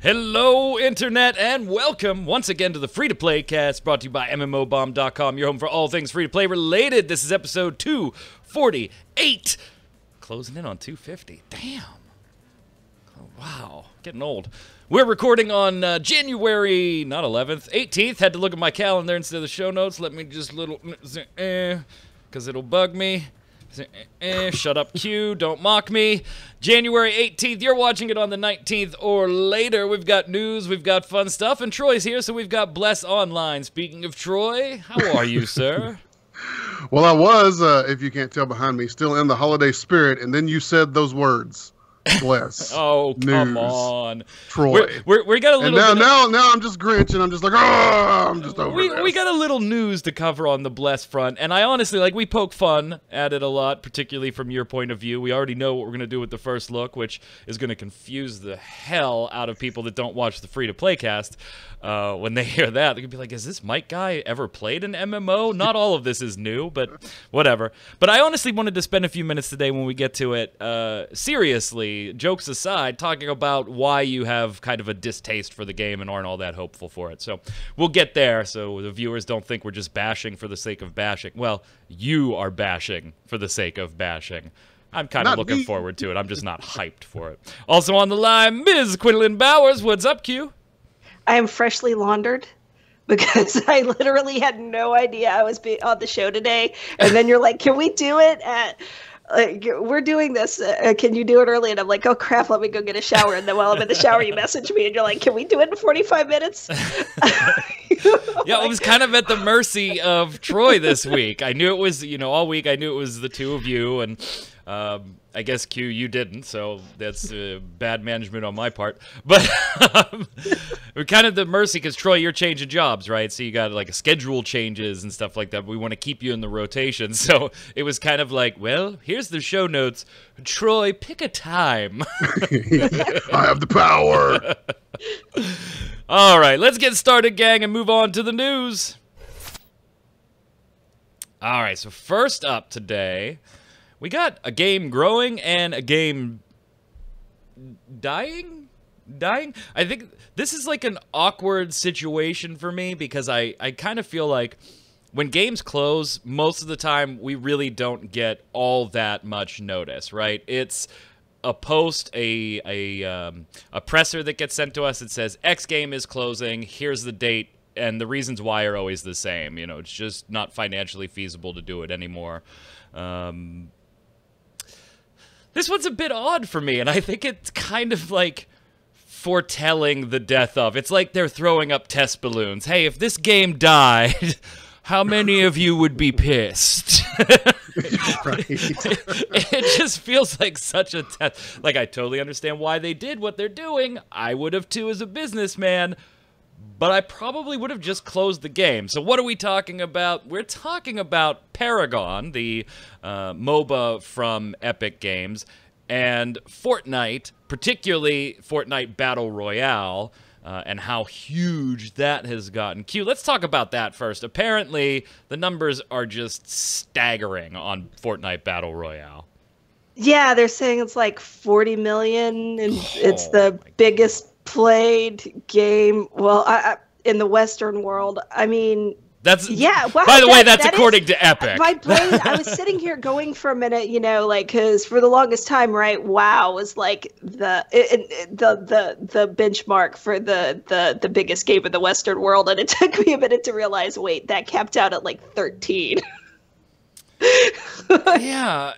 Hello, Internet, and welcome once again to the Free-to-Play cast, brought to you by MMOBomb.com, your home for all things free-to-play related. This is episode 248. Closing in on 250. Damn. Oh, wow. Getting old. We're recording on January, not 11th, 18th. Had to look at my calendar instead of the show notes. Let me just because it'll bug me. Shut up, Q. Don't mock me. January 18th. You're watching it on the 19th or later. We've got news. We've got fun stuff. And Troy's here, so we've got Bless Online. Speaking of Troy, how are you, sir? Well, I was, if you can't tell behind me, still in the holiday spirit, and then you said those words. Bless. Oh, come news, on. Troy. We got a little and now I'm just Grinch, and I'm just like, oh, I'm just over this. We got a little news to cover on the Bless front, and I honestly, we poke fun at it a lot, particularly from your point of view. We already know what we're going to do with the first look, which is going to confuse the hell out of people that don't watch the free-to-play cast. When they hear that, they're going to be like, is this Mike guy ever played an MMO? Not all of this is new, but whatever. But I honestly wanted to spend a few minutes today when we get to it, seriously, jokes aside, talking about why you have kind of a distaste for the game and aren't all that hopeful for it. So we'll get there so the viewers don't think we're just bashing for the sake of bashing. Well, you are bashing for the sake of bashing. I'm kind of looking forward to it. I'm just not hyped for it. Also on the line, Ms. Quinlan Bowers. What's up, Q? I am freshly laundered because I literally had no idea I was on the show today. And then you're like, can we do it at... we're doing this. Can you do it early? And I'm like, oh crap, let me go get a shower. And then while I'm in the shower, you message me and you're like, can we do it in 45 minutes? Yeah, I was kind of at the mercy of Troy this week. I knew it was, all week I knew it was the two of you, and I guess Q, you didn't, so that's bad management on my part. But we're kind of the mercy because Troy, you're changing jobs, right? So you got like schedule changes and stuff like that. We want to keep you in the rotation, so it was kind of like, well, here's the show notes. Troy, pick a time. I have the power. All right, let's get started, gang, and move on to the news. All right, so first up today, we got a game growing and a game dying? I think this is like an awkward situation for me because I kind of feel like when games close, most of the time we really don't get all that much notice, right? It's a post, a presser that gets sent to us that says X game is closing, here's the date, and the reasons why are always the same. It's just not financially feasible to do it anymore. This one's a bit odd for me, and I think it's kind of like foretelling the death of. It's like they're throwing up test balloons. Hey, if this game died, how many of you would be pissed? Right. It just feels like such a test. Like, I totally understand why they did what they're doing. I would have too as a businessman. But I probably would have just closed the game. So what are we talking about? We're talking about Paragon, the MOBA from Epic Games, and Fortnite, particularly Fortnite Battle Royale, and how huge that has gotten. Q, let's talk about that first. Apparently, the numbers are just staggering on Fortnite Battle Royale. Yeah, they're saying it's like 40 million, and it's the biggest played game, in the Western world. I mean, that's yeah. Wow, by the way, that's according to Epic. My brain. I was sitting here going for a minute, because for the longest time, right? WoW was like the benchmark for the biggest game in the Western world, and it took me a minute to realize, wait, that capped out at like 13. Yeah.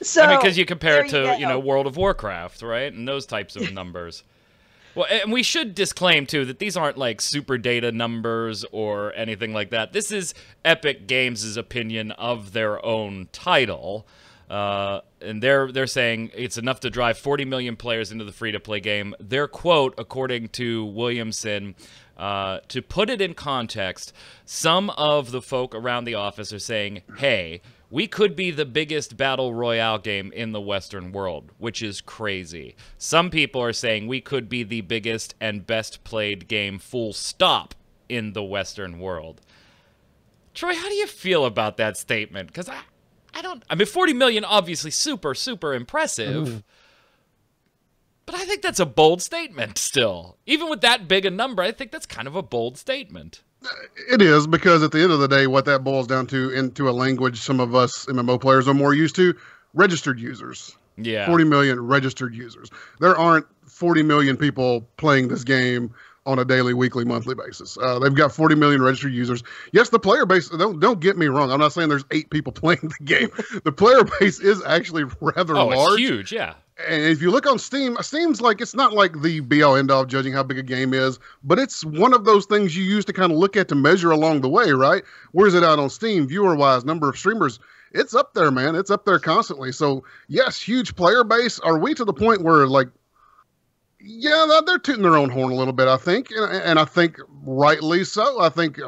So I mean, because you compare it to World of Warcraft, right, and those types of numbers. Well, and we should disclaim, too, that these aren't, like, super data numbers or anything like that. This is Epic Games' opinion of their own title. And they're saying it's enough to drive 40 million players into the free-to-play game. Their quote, according to Williamson, to put it in context, some of the folk around the office are saying, hey, we could be the biggest battle royale game in the Western world, which is crazy. Some people are saying we could be the biggest and best played game full stop in the Western world. Troy, how do you feel about that statement? Because I mean, 40 million, obviously super, super impressive. But I think that's a bold statement still. Even with that big a number, I think that's kind of a bold statement. It is, because at the end of the day, what that boils down to, into a language some of us MMO players are more used to, registered users. Yeah. 40 million registered users. There aren't 40 million people playing this game on a daily, weekly, monthly basis. They've got 40 million registered users. Yes, the player base, don't get me wrong. I'm not saying there's 8 people playing the game. The player base is actually rather large. Oh, it's huge, yeah. And if you look on Steam, Steam's like, it's not like the be-all, end-all of judging how big a game is, but it's one of those things you use to kind of look at to measure along the way, right? Where's it out on Steam, viewer-wise, number of streamers? It's up there, man. It's up there constantly. So, yes, huge player base. Are we to the point where, like, yeah, they're tooting their own horn a little bit, I think, and I think rightly so. I think,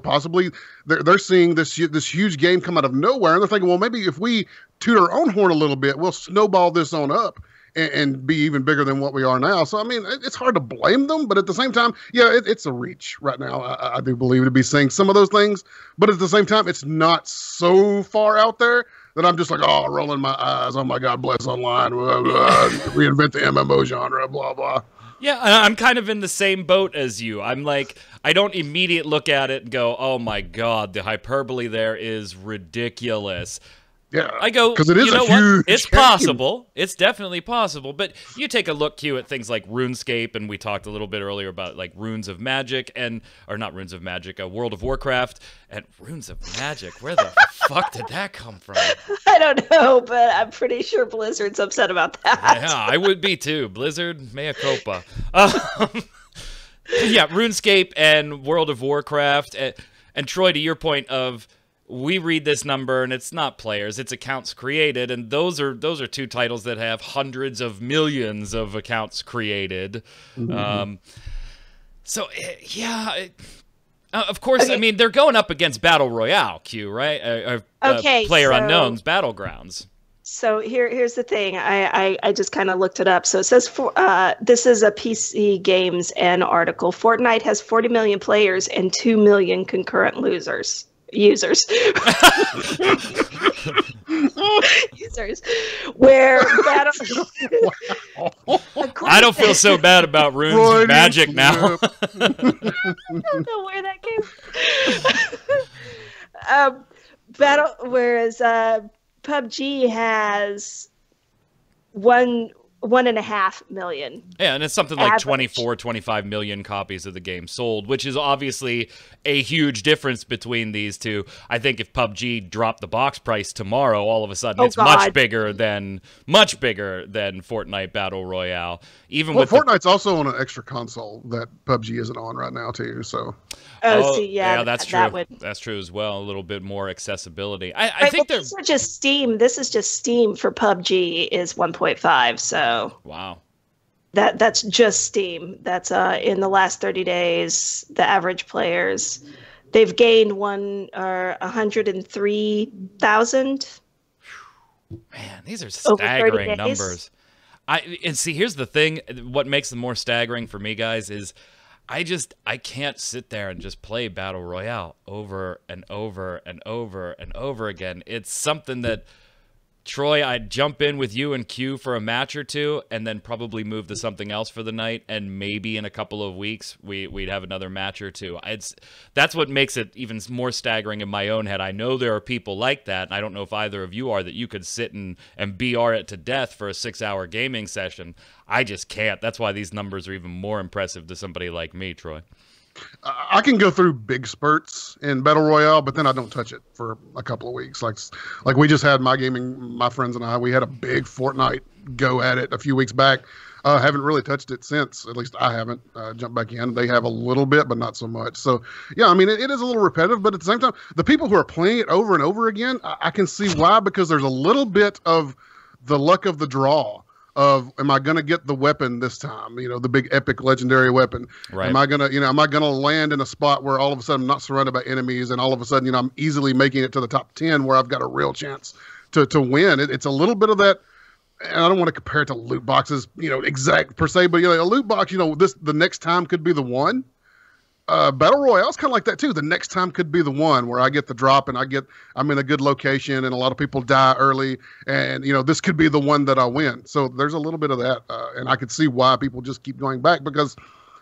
possibly they're seeing this huge game come out of nowhere, and they're thinking, well, maybe if we toot our own horn a little bit, we'll snowball this on up and be even bigger than what we are now. So, I mean, it's hard to blame them, but at the same time, yeah, it's a reach right now. I do believe to be saying some of those things, but at the same time, it's not so far out there that I'm just like, oh, rolling my eyes. Oh, my God, bless online. Blah, blah, reinvent the MMO genre, blah, blah. Yeah, I'm kind of in the same boat as you. I'm like, I don't immediately look at it and go, oh, my God, the hyperbole there is ridiculous. Yeah, I go, because it is you know a huge what? It's game. possible. It's definitely possible. But you take a look, Q, at things like RuneScape, and we talked a little bit earlier about like Runes of Magic, or not Runes of Magic, World of Warcraft, and Runes of Magic. Where the fuck did that come from? I don't know, but I'm pretty sure Blizzard's upset about that. Yeah, I would be too. Blizzard, mea culpa. Yeah, RuneScape and World of Warcraft, and Troy, to your point of, we read this number and it's not players, it's accounts created, and those are 2 titles that have hundreds of millions of accounts created. Mm-hmm. Of course, okay. I mean, they're going up against Battle Royale, Q, right? Okay, PlayerUnknown's Battlegrounds. So here's the thing. I just kind of looked it up. So it says this is a PC Games N article. Fortnite has 40 million players and 2 million concurrent users. Where battle I don't feel so bad about Runes of Magic now. I don't know where that came from. Whereas PUBG has 1.5 million. Yeah, and it's something like 24, 25 million copies of the game sold, which is obviously a huge difference between these two. I think if PUBG dropped the box price tomorrow, all of a sudden it's much bigger than Fortnite Battle Royale. Fortnite's also on an extra console that PUBG isn't on right now too. So. Yeah, that's true. That's true as well. A little bit more accessibility. I think this is just Steam. This is just Steam for PUBG is 1.5. So wow, that's just Steam. That's in the last 30 days, the average players, they've gained 103,000. Man, these are staggering numbers. And see, here's the thing. What makes them more staggering for me, guys, is I can't sit there and just play Battle Royale over and over and over and over again. It's something that, Troy, I'd jump in with you and Q for a match or two and then probably move to something else for the night, and maybe in a couple of weeks we'd have another match or two. That's what makes it even more staggering in my own head. I know there are people like that, and I don't know if either of you are, that you could sit and BR it to death for a 6-hour gaming session. I just can't. That's why these numbers are even more impressive to somebody like me, Troy. I can go through big spurts in Battle Royale, but then I don't touch it for a couple of weeks. Like we just had my friends and I, we had a big Fortnite go at it a few weeks back. Haven't really touched it since. At least I haven't jumped back in. They have a little bit, but not so much. So, yeah, I mean, it is a little repetitive, but at the same time, the people who are playing it over and over again, I can see why, because there's a little bit of the luck of the draw. Of, am I going to get the weapon this time? You know, the big epic legendary weapon. Right. Am I going to land in a spot where all of a sudden I'm not surrounded by enemies, and all of a sudden, I'm easily making it to the top 10 where I've got a real chance to win. It's a little bit of that. And I don't want to compare it to loot boxes, exact per se, but a loot box, the next time could be the one. Battle Royale's kind of like that too. The next time could be the one where I get the drop and I'm in a good location and a lot of people die early, and this could be the one that I win. So there's a little bit of that, and I could see why people just keep going back because,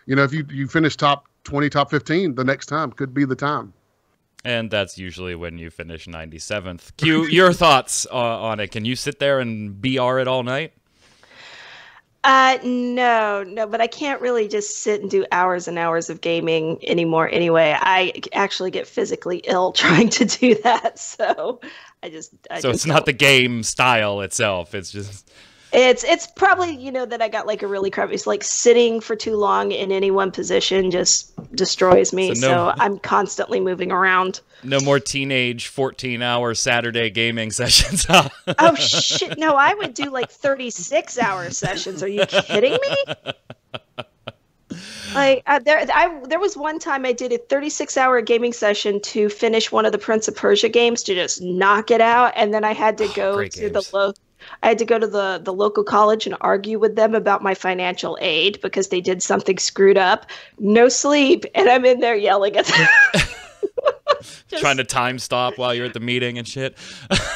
if you finish top 20, top 15, the next time could be the time. And that's usually when you finish 97th. Q, your thoughts on it? Can you sit there and BR it all night? No, but I can't really just sit and do hours and hours of gaming anymore anyway. I actually get physically ill trying to do that, so I just it's not the game style itself, it's just... It's probably, that I got like a really crappy, it's like sitting for too long in any one position just destroys me, so I'm constantly moving around. No more teenage 14-hour Saturday gaming sessions, huh? Oh, shit. No, I would do like 36-hour sessions. Are you kidding me? Like there was one time I did a 36-hour gaming session to finish one of the Prince of Persia games to just knock it out, and then I had to go to the local college and argue with them about my financial aid because they did something screwed up. No sleep, and I'm in there yelling at them. Trying to time stop while you're at the meeting and shit.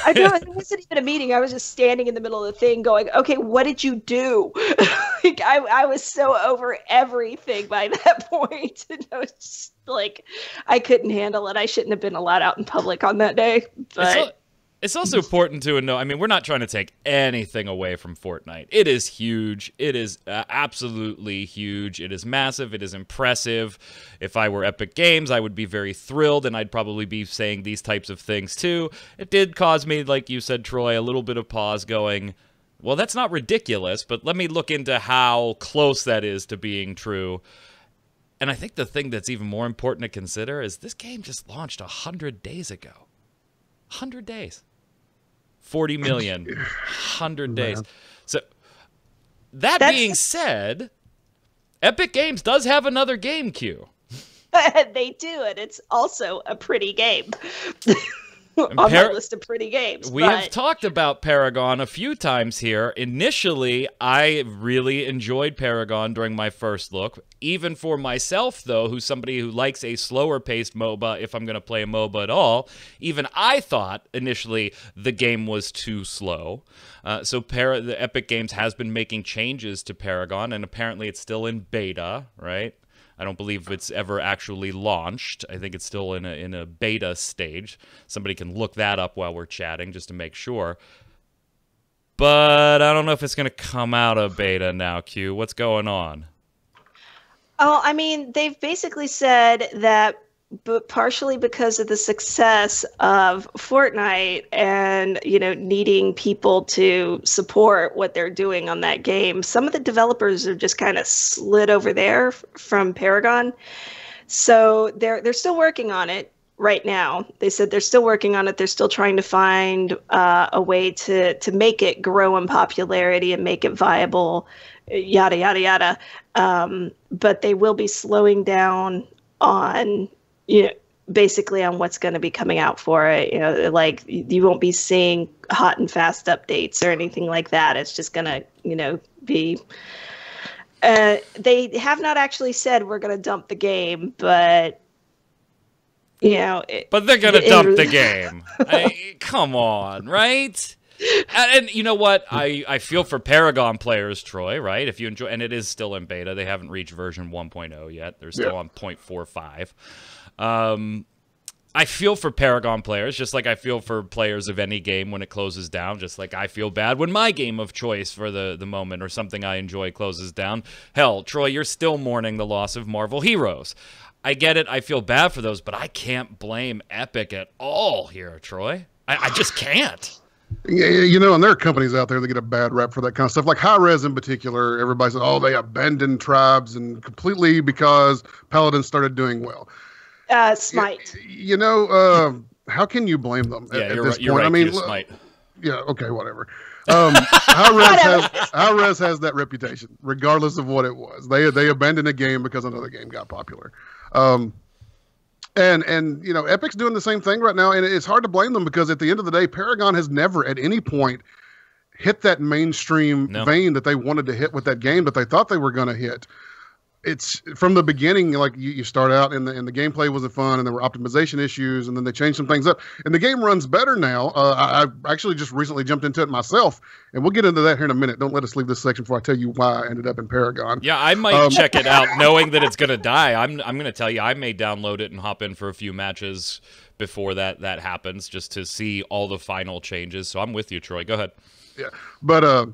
I know, it wasn't even a meeting. I was just standing in the middle of the thing going, okay, what did you do? Like, I was so over everything by that point. And I was just like, I couldn't handle it. I shouldn't have been allowed out in public on that day. But it's also important to know, I mean, we're not trying to take anything away from Fortnite. It is huge. It is absolutely huge. It is massive. It is impressive. If I were Epic Games, I would be very thrilled, and I'd probably be saying these types of things too. It did cause me, like you said, Troy, a little bit of pause going, well, that's not ridiculous, but let me look into how close that is to being true. And I think the thing that's even more important to consider is this game just launched 100 days ago. 100 days. 40 million. 100 days. So, that being said, Epic Games does have another game queue. They do, and it's also a pretty game. On my list of pretty games. We have talked about Paragon a few times here. Initially, I really enjoyed Paragon during my first look. Even for myself, though, who's somebody who likes a slower-paced MOBA, if I'm going to play a MOBA at all, even I thought initially the game was too slow. So the Epic Games has been making changes to Paragon, and apparently it's still in beta, right? I don't believe it's ever actually launched. I think it's still in a beta stage. Somebody can look that up while we're chatting just to make sure. But I don't know if it's going to come out of beta now, Q. What's going on? Oh, I mean, they've basically said that partially because of the success of Fortnite and, needing people to support what they're doing on that game, some of the developers are just kind of slid over there from Paragon. So they're still working on it right now. They said they're still working on it. They're still trying to find a way to make it grow in popularity and make it viable, yada, yada, yada. But they will be slowing down on basically on what's going to be coming out for it. Like you won't be seeing hot and fast updates or anything like that. It's just going to, be. They have not actually said we're going to dump the game, but but they're going to dump the game. Come on, right? And you know what? I feel for Paragon players, Troy, right? If you enjoy, and it is still in beta. They haven't reached version 1.0 yet. They're still on 0.45. I feel for Paragon players, just like I feel for players of any game when it closes down, just like I feel bad when my game of choice for the moment or something I enjoy closes down. Hell, Troy, you're still mourning the loss of Marvel Heroes. I get it. I feel bad for those, but I can't blame Epic at all here, Troy. I just can't. Yeah, and there are companies out there that get a bad rap for that kind of stuff. Like Hi-Rez in particular, everybody says, oh, they abandoned tribes and completely because Paladins started doing well. Smite. How can you blame them at this point? Right, I mean, Smite. Yeah, okay, whatever. Hi-Rez has that reputation, regardless of what it was. They abandoned a game because another game got popular. And Epic's doing the same thing right now, and it's hard to blame them because at the end of the day, Paragon has never at any point hit that mainstream vein that they wanted to hit with that game that they thought they were going to hit. it's from the beginning, like you start out and the gameplay wasn't fun, and there were optimization issues, and then they changed some things up, and the game runs better now. I actually just recently jumped into it myself, and we'll get into that here in a minute. Don't let us leave this section before I tell you why I ended up in Paragon. Yeah, I might check it out knowing that it's gonna die. I'm gonna tell you, I may download it and hop in for a few matches before that happens, just to see all the final changes. So I'm with you, Troy. Go ahead. Yeah, but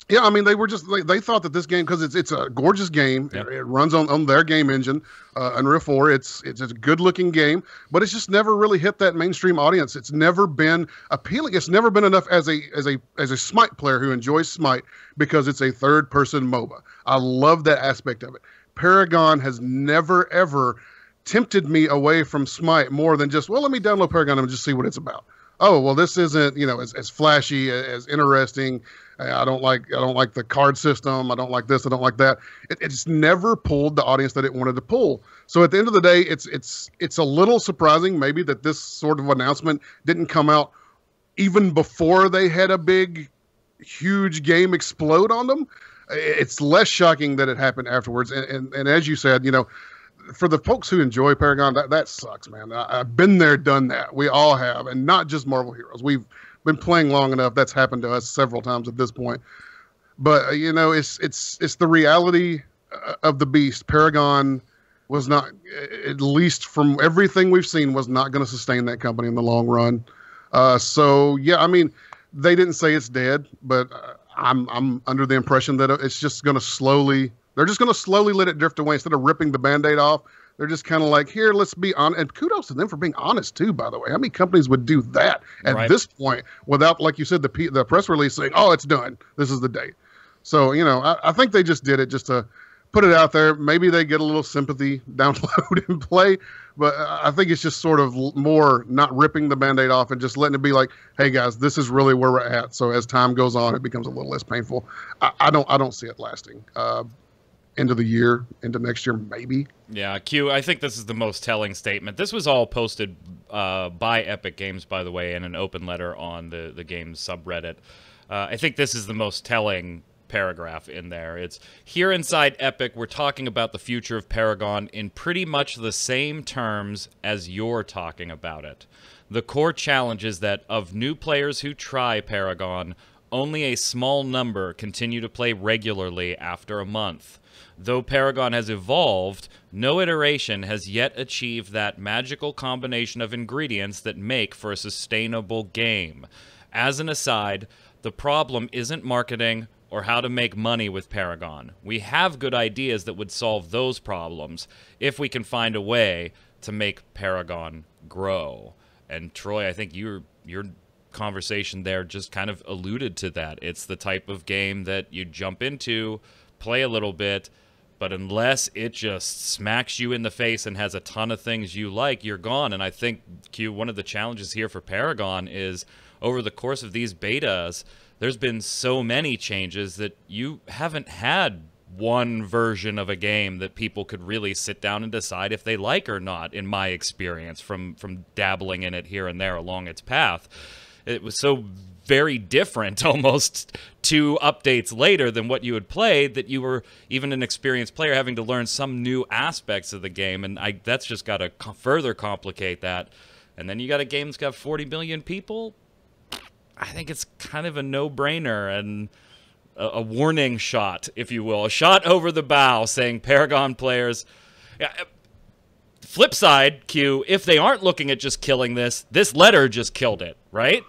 yeah, I mean, they were just they thought that this game, because it's a gorgeous game. Yep. It runs on their game engine, Unreal 4. It's a good looking game, but it's just never really hit that mainstream audience. It's never been appealing. It's never been enough as a Smite player who enjoys Smite, because it's a third person MOBA. I love that aspect of it. Paragon has never ever tempted me away from Smite more than just, well, let me download Paragon and just see what it's about. Oh, well, this isn't, as flashy, as interesting. I don't like the card system. I don't like this. I don't like that. It's never pulled the audience that it wanted to pull. So at the end of the day, it's a little surprising maybe that this sort of announcement didn't come out even before they had a big, huge game explode on them. It's less shocking that it happened afterwards. And as you said, for the folks who enjoy Paragon, that sucks, man. I've been there, done that. We all have, and not just Marvel Heroes. We've been playing long enough. That's happened to us several times at this point. But it's the reality of the beast. Paragon was not, at least from everything we've seen, was not going to sustain that company in the long run. So yeah, I mean, they didn't say it's dead, but I'm under the impression that it's just going to slowly. They're just going to slowly let it drift away instead of ripping the Band-Aid off. They're just kind of like, here, let's be honest. And kudos to them for being honest, too, by the way. How many companies would do that at this point without, like you said, the press release saying, oh, it's done. This is the date. So, I think they just did it just to put it out there. Maybe they get a little sympathy, download and play. But I think it's just sort of more not ripping the Band-Aid off and just letting it be like, hey, guys, this is really where we're at. So as time goes on, it becomes a little less painful. I don't see it lasting. Into the year, into next year, maybe. Yeah, Q, I think this is the most telling statement. This was all posted by Epic Games, by the way, in an open letter on the game's subreddit. I think this is the most telling paragraph in there. It's, here inside Epic, we're talking about the future of Paragon in pretty much the same terms as you're talking about it. The core challenge is that of new players who try Paragon, only a small number continue to play regularly after a month. Though Paragon has evolved, no iteration has yet achieved that magical combination of ingredients that make for a sustainable game. As an aside, the problem isn't marketing or how to make money with Paragon. We have good ideas that would solve those problems if we can find a way to make Paragon grow. And Troy, I think your conversation there just kind of alluded to that. It's the type of game that you jump into, play a little bit, but unless it just smacks you in the face and has a ton of things you like, you're gone. And I think, Q, one of the challenges here for Paragon is over the course of these betas, there's been so many changes that you haven't had one version of a game that people could really sit down and decide if they like or not, in my experience, from dabbling in it here and there along its path. It was so very different almost 2 updates later than what you had played that you were, even an experienced player, having to learn some new aspects of the game, and that's just got to further complicate that. And then you got a game that's got 40 million people. I think it's kind of a no-brainer and a warning shot, if you will, a shot over the bow saying, Paragon players... Yeah, flip side, Q, if they aren't looking at just killing this letter just killed it, right?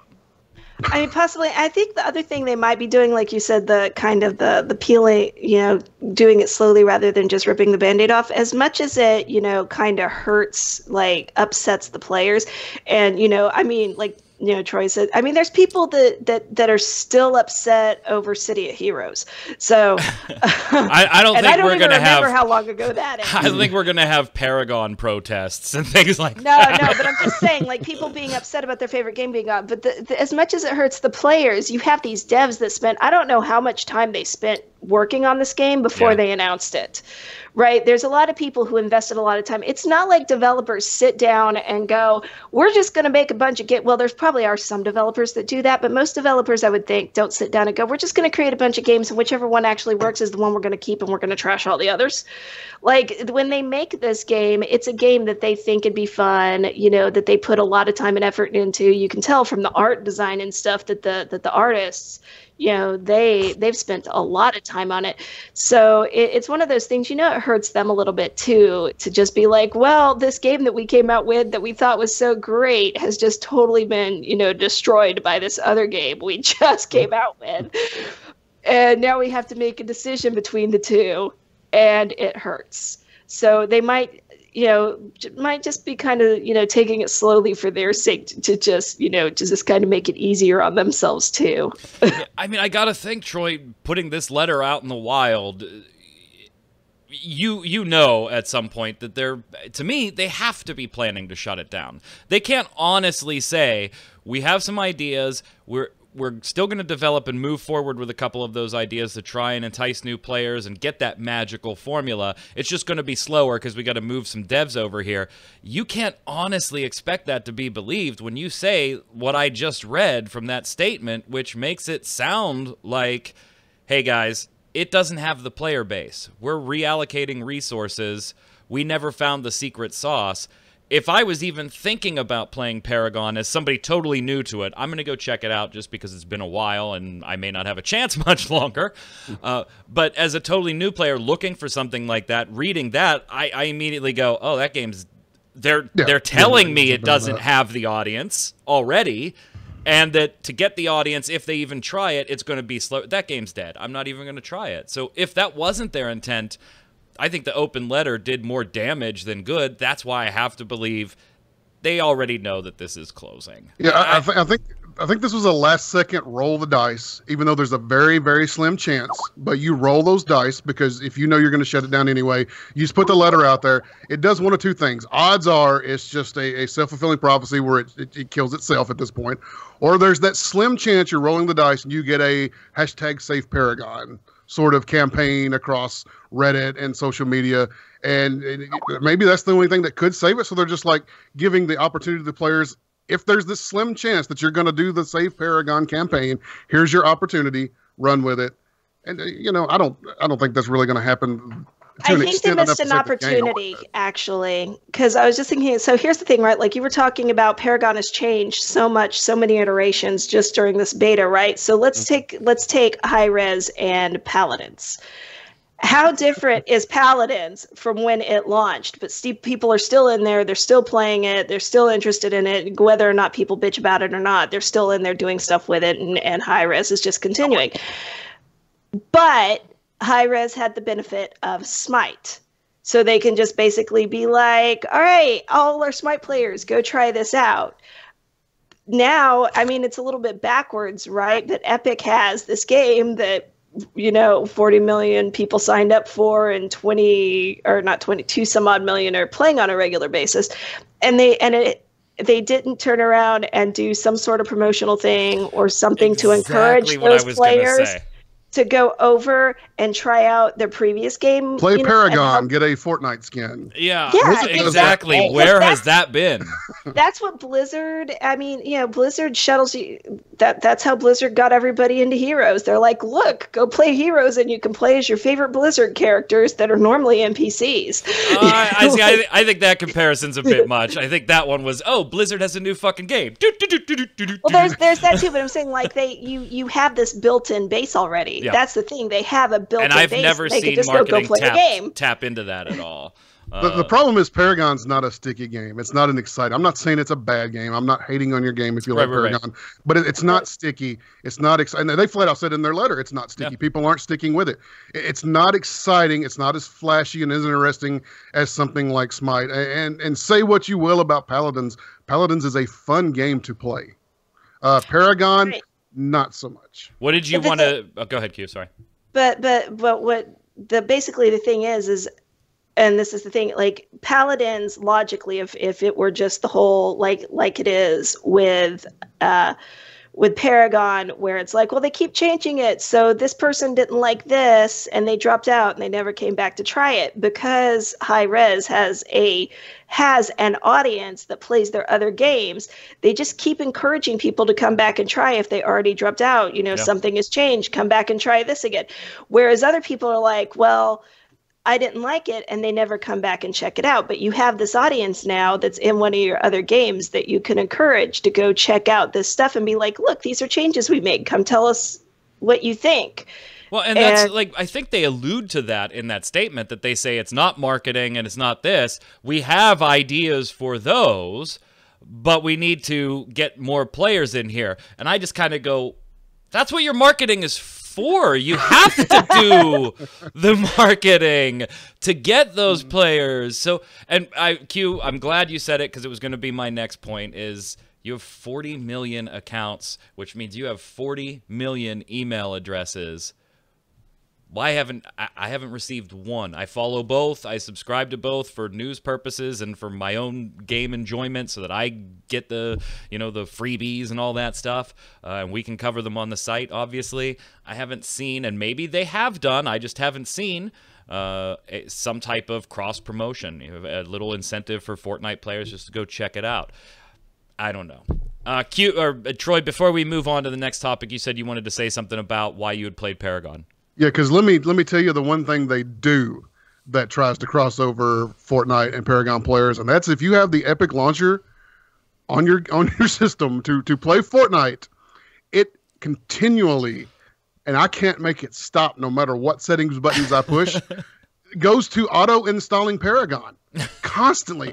I mean, possibly. I think the other thing they might be doing, like you said, the kind of the peeling, doing it slowly rather than just ripping the Band-Aid off, as much as it, kind of hurts, like upsets the players. And, I mean, like, Troy said, I mean, there's people that are still upset over City of Heroes. So I don't think we're going to have. Remember how long ago that is. I think we're going to have Paragon protests and things like that. No, but I'm just saying, like, people being upset about their favorite game being gone. But as much as it hurts the players, you have these devs that spent, I don't know how much time they spent working on this game before they announced it, right? There's a lot of people who invested a lot of time. It's not like developers sit down and go, we're just going to make a bunch of well, there's probably are some developers that do that, but most developers, I would think, don't sit down and go, we're just going to create a bunch of games, and whichever one actually works is the one we're going to keep, and we're going to trash all the others. Like, when they make this game, it's a game that they think would be fun, you know, that they put a lot of time and effort into. You can tell from the art design and stuff that the artists, you know, they've spent a lot of time on it. So it's one of those things, you know, it hurts them a little bit too, to just be like, well, this game that we came out with that we thought was so great has just totally been, you know, destroyed by this other game we just came out with. And now we have to make a decision between the two, and it hurts. So they might, you know, might just be kind of, you know, taking it slowly for their sake to just, you know, to just kind of make it easier on themselves too. I mean, I gotta think, Troy, putting this letter out in the wild, you know at some point that to me, they have to be planning to shut it down. They can't honestly say, we have some ideas, we're still going to develop and move forward with a couple of those ideas to try and entice new players and get that magical formula. It's just going to be slower because we got to move some devs over here. You can't honestly expect that to be believed when you say what I just read from that statement, which makes it sound like, hey guys, it doesn't have the player base. We're reallocating resources. We never found the secret sauce. If I was even thinking about playing Paragon as somebody totally new to it, I'm going to go check it out just because it's been a while and I may not have a chance much longer. But as a totally new player looking for something like that, reading that, I immediately go, oh, that game's... They're telling me it doesn't have the audience already, and that to get the audience, if they even try it, it's going to be slow. That game's dead. I'm not even going to try it. So if that wasn't their intent... I think the open letter did more damage than good. That's why I have to believe they already know that this is closing. Yeah, I think this was a last-second roll the dice, even though there's a very, very slim chance. But you roll those dice because if you know you're going to shut it down anyway, you just put the letter out there. It does one of two things. Odds are it's just a self-fulfilling prophecy where it kills itself at this point. Or there's that slim chance you're rolling the dice and you get a #SaveParagon sort of campaign across Reddit and social media, and maybe that's the only thing that could save it. So they're just like giving the opportunity to the players, if there's this slim chance that you're going to do the Save Paragon campaign, here's your opportunity, run with it. And you know, I don't think that's really going to happen. I think they missed an opportunity, actually, because I was just thinking, so here's the thing, right? Like you were talking about, Paragon has changed so much, so many iterations just during this beta, right? So let's take High Res and Paladins. How different is Paladins from when it launched? But people are still in there. They're still playing it. They're still interested in it. Whether or not people bitch about it or not, they're still in there doing stuff with it. And High Res is just continuing. But High Res had the benefit of Smite. So they can just basically be like, all right, all our Smite players, go try this out. Now, I mean, it's a little bit backwards, right? But Epic has this game that, you know, 40 million people signed up for, and 22 some odd million are playing on a regular basis. And they didn't turn around and do some sort of promotional thing or something to encourage those players to go over and try out their previous game. Play Paragon, get a Fortnite skin. Yeah, exactly. Where has that been? That's what Blizzard, I mean, you know, Blizzard shuttles you. That's how Blizzard got everybody into Heroes. They're like, look, go play Heroes and you can play as your favorite Blizzard characters that are normally NPCs. I think that comparison's a bit much. I think that one was, oh, Blizzard has a new fucking game. Well, there's that too, but I'm saying, like, you have this built-in base already. Yeah. That's the thing. They have a built-in base. And I've never seen marketing tap into that at all. The problem is Paragon's not a sticky game. It's not an exciting. I'm not saying it's a bad game. I'm not hating on your game if you like Paragon. But it's not sticky. It's not exciting. They flat out said in their letter it's not sticky. Yeah. People aren't sticking with it. It's not exciting. It's not as flashy and as interesting as something like Smite. And say what you will about Paladins. Paladins is a fun game to play. Paragon, not so much. What did you want to... Oh, go ahead, Q. Sorry. But what basically the thing is, and this is the thing, like, Paladins, logically, if it were just the whole, like it is with with Paragon, where it's like, well, they keep changing it, so this person didn't like this and they dropped out and they never came back to try it, because High Res has an audience that plays their other games. They just keep encouraging people to come back and try if they already dropped out. Something has changed, come back and try this again. Whereas other people are like, well, I didn't like it, and they never come back and check it out. But you have this audience now that's in one of your other games that you can encourage to go check out this stuff and be like, look, these are changes we made. Come tell us what you think. Well, and that's like, I think they allude to that in that statement, that they say it's not marketing and it's not this. We have ideas for those, but we need to get more players in here. And I just kind of go, that's what your marketing is for. You have to do the marketing to get those players. So, and Q, I'm glad you said it, because it was going to be my next point, is you have 40 million accounts, which means you have 40 million email addresses. Why haven't I haven't received one? I follow both. I subscribe to both for news purposes and for my own game enjoyment, so that I get the the freebies and all that stuff. And we can cover them on the site, obviously. I haven't seen, and maybe they have done, I just haven't seen some type of cross promotion, a little incentive for Fortnite players just to go check it out. I don't know. Troy, before we move on to the next topic, you said you wanted to say something about why you had played Paragon. Yeah, because let me tell you the one thing they do that tries to cross over Fortnite and Paragon players, and that's if you have the Epic launcher on your system to play Fortnite, it continually, and I can't make it stop no matter what settings buttons I push, goes to auto-installing Paragon constantly.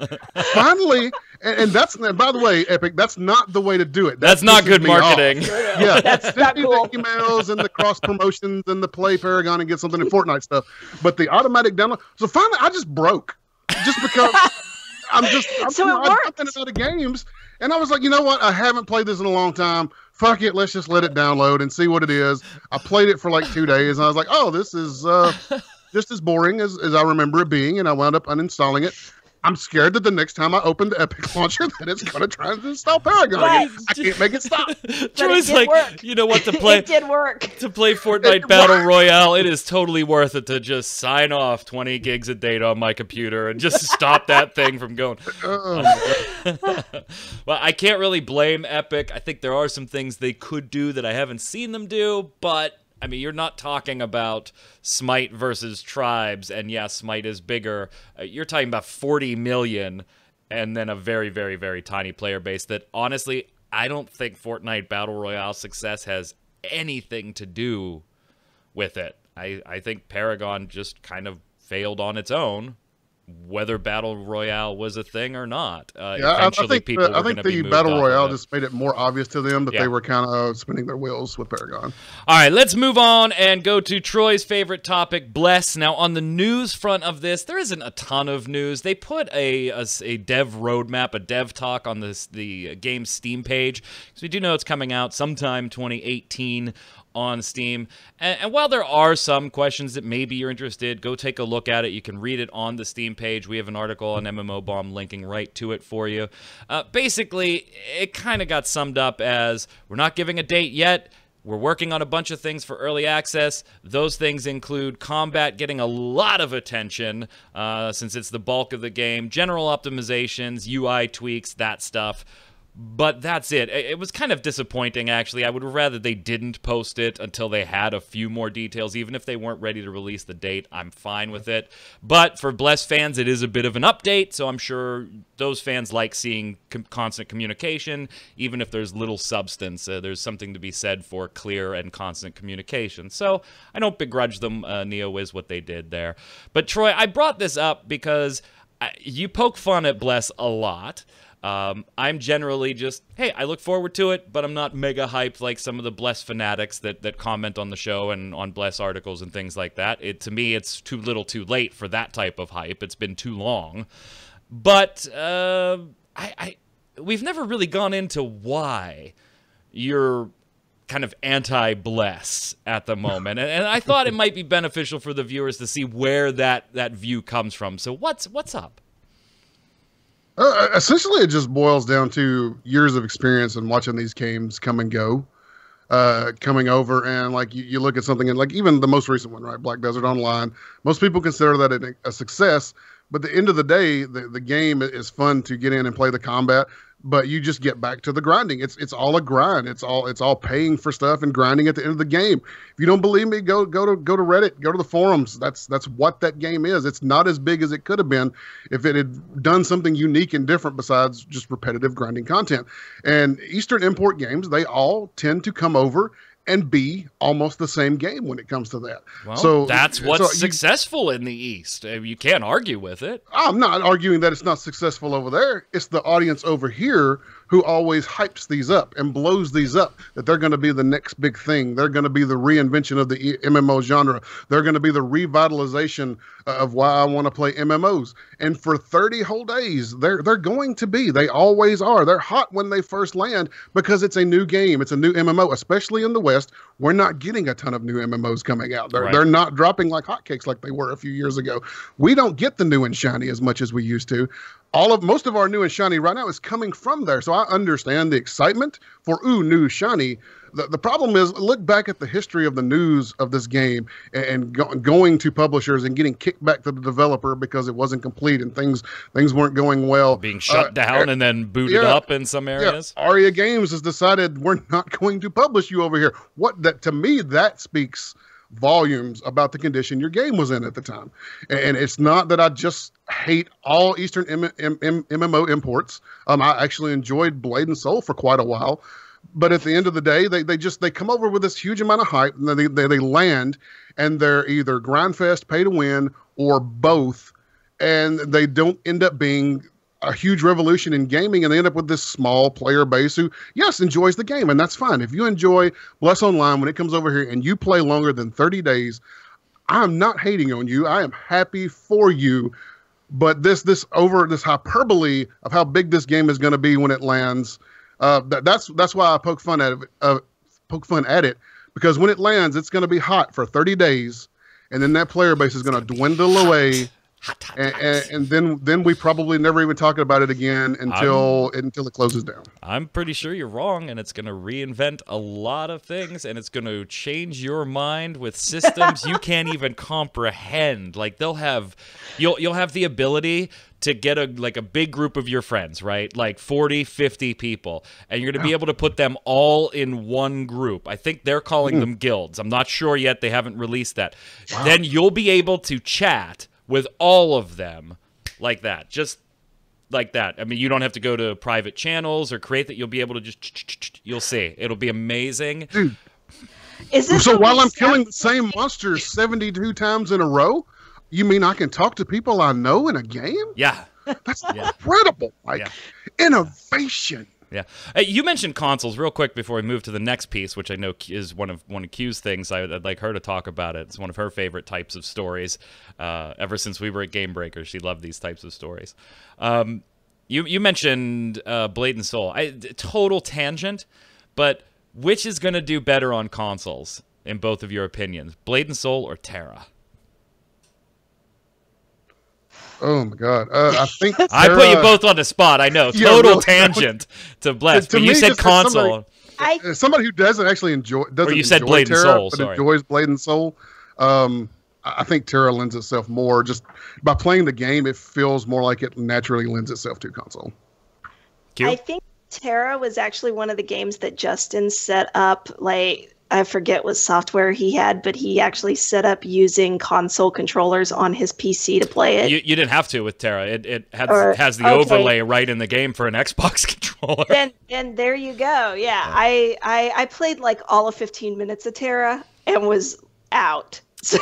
Finally, and that's, by the way, Epic, that's not the way to do it. That's not good marketing. Yeah, that's not cool. The emails and the cross promotions and the play Paragon and get something in Fortnite stuff, but the automatic download. So finally, I just broke, just because I'm jumping out of games, and I was like, you know what? I haven't played this in a long time. Fuck it, let's just let it download and see what it is. I played it for like 2 days, and I was like, oh, this is just as boring as I remember it being, and I wound up uninstalling it. I'm scared that the next time I open the Epic launcher that it's going to try and install Paragon again. I can't make it stop. Troy's like, work. You know what, to play it did work. To play Fortnite Battle Royale, it is totally worth it to just sign off 20 gigs of data on my computer and just stop that thing from going. Well, I can't really blame Epic. I think there are some things they could do that I haven't seen them do, but I mean, you're not talking about Smite versus Tribes, and yeah, Smite is bigger. You're talking about 40 million, and then a very, very, very tiny player base that, honestly, I don't think Fortnite Battle Royale success has anything to do with it. I think Paragon just kind of failed on its own, whether Battle Royale was a thing or not. I think the Battle Royale just made it more obvious to them that they were kind of spinning their wheels with Paragon. All right, let's move on and go to Troy's favorite topic, Bless. Now, on the news front of this, there isn't a ton of news. They put a dev roadmap, a dev talk on the game's Steam page, because we do know it's coming out sometime 2018 on Steam. And while there are some questions that maybe you're interested, go take a look at it. You can read it on the Steam page. We have an article on MMO Bomb linking right to it for you. Basically, it kind of got summed up as, we're not giving a date yet. We're working on a bunch of things for early access. Those things include combat getting a lot of attention, since it's the bulk of the game, general optimizations, UI tweaks, that stuff. But that's it. It was kind of disappointing, actually. I would rather they didn't post it until they had a few more details. Even if they weren't ready to release the date, I'm fine with it. But for Bless fans, it is a bit of an update, so I'm sure those fans like seeing constant communication, even if there's little substance. There's something to be said for clear and constant communication. So I don't begrudge them, NeoWiz, what they did there. But Troy, I brought this up because you poke fun at Bless a lot. I'm generally just, hey, I look forward to it, but I'm not mega hyped like some of the Bless fanatics that comment on the show and on Bless articles and things like that. To me, it's too little too late for that type of hype. It's been too long. But we've never really gone into why you're kind of anti-Bless at the moment. And I thought it might be beneficial for the viewers to see where that view comes from. So what's up? Essentially, it just boils down to years of experience and watching these games come and go. coming over, and like you look at something, and like even the most recent one, right, Black Desert Online, most people consider that a success. But at the end of the day, the game is fun to get in and play the combat, but you just get back to the grinding. It's all a grind. It's all paying for stuff and grinding at the end of the game. If you don't believe me, go to Reddit, go to the forums. That's what that game is. It's not as big as it could have been if it had done something unique and different besides just repetitive grinding content. And Eastern import games, they all tend to come over and be almost the same game when it comes to that. Well, so that's what's successful in the East. You can't argue with it. I'm not arguing that it's not successful over there. It's the audience over here who always hypes these up and blows these up, that they're going to be the next big thing. They're going to be the reinvention of the MMO genre. They're going to be the revitalization of why I want to play MMOs. And for 30 whole days, they're going to be. They always are. They're hot when they first land because it's a new game. It's a new MMO, especially in the West. We're not getting a ton of new MMOs coming out. They're not dropping like hotcakes like they were a few years ago. We don't get the new and shiny as much as we used to. Most of our new and shiny right now is coming from there. So I understand the excitement for new shiny. The problem is, look back at the history of the news of this game and going to publishers and getting kicked back to the developer because it wasn't complete and things weren't going well. Being shut down and then booted up in some areas. Yeah. Aria Games has decided we're not going to publish you over here. To me, that speaks volumes about the condition your game was in at the time. And it's not that I just hate all Eastern MMO imports. I actually enjoyed Blade and Soul for quite a while. But at the end of the day, they come over with this huge amount of hype, and then they land, and they're either grindfest, pay to win, or both, and they don't end up being a huge revolution in gaming, and they end up with this small player base who, yes, enjoys the game, and that's fine. If you enjoy Bless Online when it comes over here and you play longer than 30 days, I'm not hating on you. I am happy for you. But this hyperbole of how big this game is going to be when it lands, that's why I poke fun at it, because when it lands, it's going to be hot for 30 days, and then that player base is going to dwindle away. And then we probably never even talk about it again until it closes down. I'm pretty sure you're wrong, and it's going to reinvent a lot of things, and it's going to change your mind with systems you can't even comprehend. Like you'll have the ability to get a big group of your friends, right? Like 40, 50 people, and you're going to be able to put them all in one group. I think they're calling them guilds. I'm not sure yet. They haven't released that. Wow. Then you'll be able to chat with all of them like that, just like that. I mean, you don't have to go to private channels or create that. You'll be able to just, you'll see. It'll be amazing. Dude. So while I'm killing the same monster 72 times in a row, you mean I can talk to people I know in a game? Yeah. That's incredible. Innovation. Yeah. You mentioned consoles real quick before we move to the next piece, which I know is one of Q's things. I'd like her to talk about it. It's one of her favorite types of stories. Ever since we were at Game Breakers, she loved these types of stories. You mentioned Blade and Soul. Total tangent, but which is going to do better on consoles, in both of your opinions? Blade and Soul or Terra? Oh my God! I think Terra, I put you both on the spot. I know. Total tangent to Bless, but you said console. Somebody who doesn't actually enjoy Blade Terra, and Soul, but enjoys Blade and Soul. I think Terra lends itself more. Just by playing the game, it feels more like it naturally lends itself to console. Q? I think Terra was actually one of the games that Justin set up, I forget what software he had, but he actually set up using console controllers on his PC to play it. You didn't have to with Terra. It has the overlay right in the game for an Xbox controller. Then there you go. Yeah, I played like all of 15 minutes of Terra and was out. So.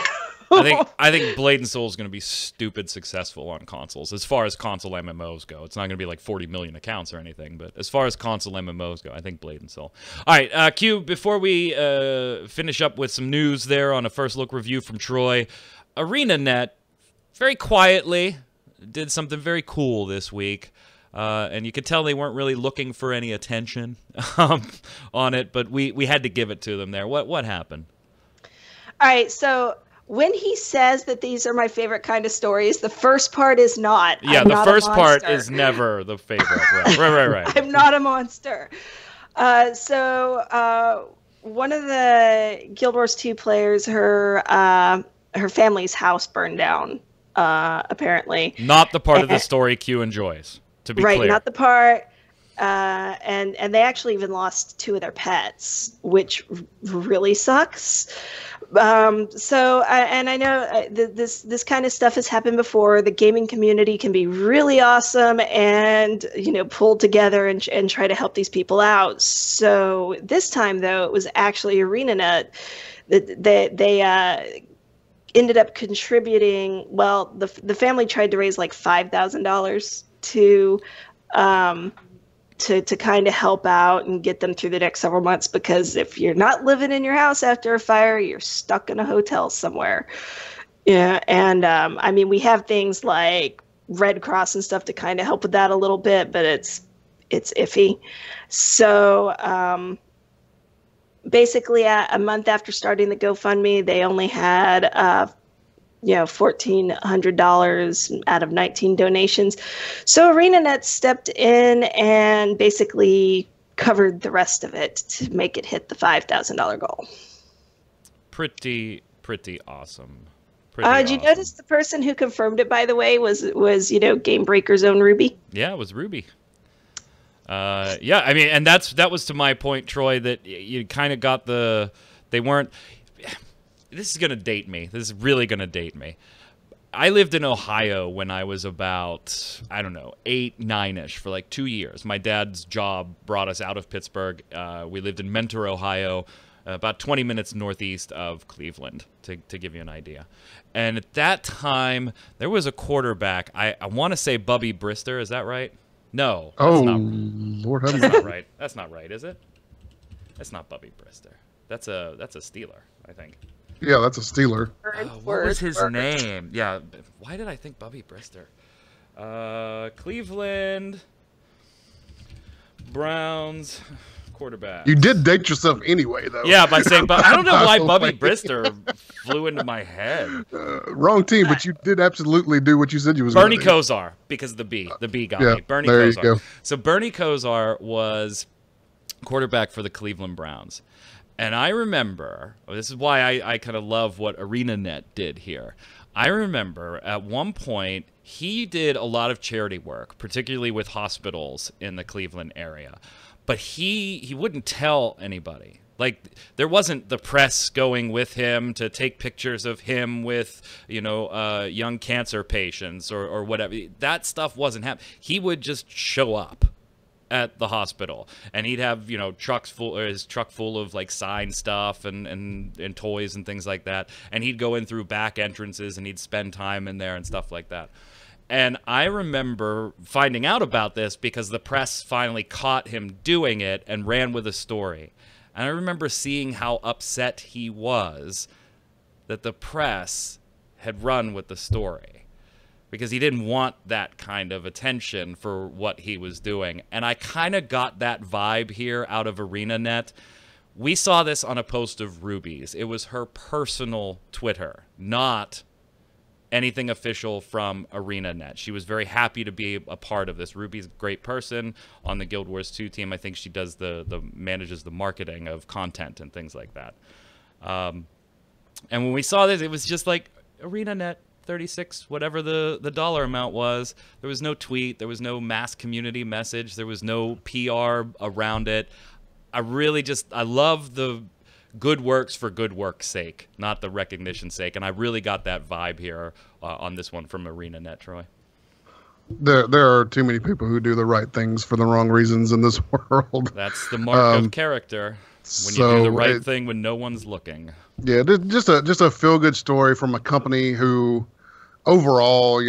I think Blade and Soul is going to be stupid successful on consoles as far as console MMOs go. It's not going to be like 40 million accounts or anything, but as far as console MMOs go, I think Blade and Soul. All right, Q, before we finish up with some news there on a first look review from Troy, ArenaNet very quietly did something very cool this week. And you could tell they weren't really looking for any attention on it, but we had to give it to them there. What happened? All right, so when he says that these are my favorite kind of stories, the first part is not. Yeah, the first part is never the favorite. Right. I'm not a monster. So one of the Guild Wars 2 players, her family's house burned down, apparently. Not the part of the story Q enjoys, to be clear. Right, not the part. And they actually even lost 2 of their pets, which really sucks. And I know this kind of stuff has happened before. The gaming community can be really awesome and, pull together and try to help these people out. So this time, though, it was actually ArenaNet that they ended up contributing. Well, the family tried to raise like $5,000 to kind of help out and get them through the next several months, because if you're not living in your house after a fire, you're stuck in a hotel somewhere. Yeah, and I mean, we have things like Red Cross and stuff to kind of help with that a little bit, but it's iffy. So basically, a month after starting the GoFundMe, they only had $1,400 out of 19 donations. So ArenaNet stepped in and basically covered the rest of it to make it hit the $5,000 goal. Pretty awesome. Did you notice the person who confirmed it, by the way, was Game Breaker's own Ruby? Yeah, it was Ruby. Yeah, I mean, and that was to my point, Troy, that you kind of got they weren't. This is going to date me. This is really going to date me. I lived in Ohio when I was about, 8, 9-ish for like 2 years. My dad's job brought us out of Pittsburgh. We lived in Mentor, Ohio, about 20 minutes northeast of Cleveland, to give you an idea. And at that time, there was a quarterback. I want to say Bubby Brister. Is that right? No. Lord have mercy. That's not right. That's not right, is it? That's not Bubby Brister. That's a Steeler, I think. Yeah, that's a Steeler. What was his name? Yeah, why did I think Bubby Brister? Cleveland Browns quarterback. You did date yourself anyway, though. Yeah, by saying, but I don't know why Bubby Brister flew into my head. Wrong team, but you did absolutely do what you said you was Bernie going to do. Kosar, because of the B. The B got Yeah, me. Bernie there Kosar. you go. So Bernie Kosar was quarterback for the Cleveland Browns. And I remember, this is why I kind of love what ArenaNet did here. I remember at one point, he did a lot of charity work, particularly with hospitals in the Cleveland area. But he wouldn't tell anybody. Like, there wasn't the press going with him to take pictures of him with, young cancer patients or whatever. That stuff wasn't happening. He would just show up at the hospital, and he'd have his truck full of like signed stuff and toys and things like that, and he'd go in through back entrances and he'd spend time in there and stuff like that. And I remember finding out about this because the press finally caught him doing it and ran with a story. And I remember seeing how upset he was that the press had run with the story, because he didn't want that kind of attention for what he was doing. And I kind of got that vibe here out of ArenaNet. We saw this on a post of Ruby's. It was her personal Twitter, not anything official from ArenaNet. She was very happy to be a part of this. Ruby's a great person on the Guild Wars 2 team. I think she does manages the marketing of content and things like that. And when we saw this, it was just like ArenaNet 36, whatever the dollar amount was. There was no tweet. There was no mass community message. There was no PR around it. I love the good works for good work's sake, not the recognition's sake. And I really got that vibe here on this one from ArenaNet, Troy. There are too many people who do the right things for the wrong reasons in this world. That's the mark of character. When you do the right thing when no one's looking. Yeah, just a feel-good story from a company who overall,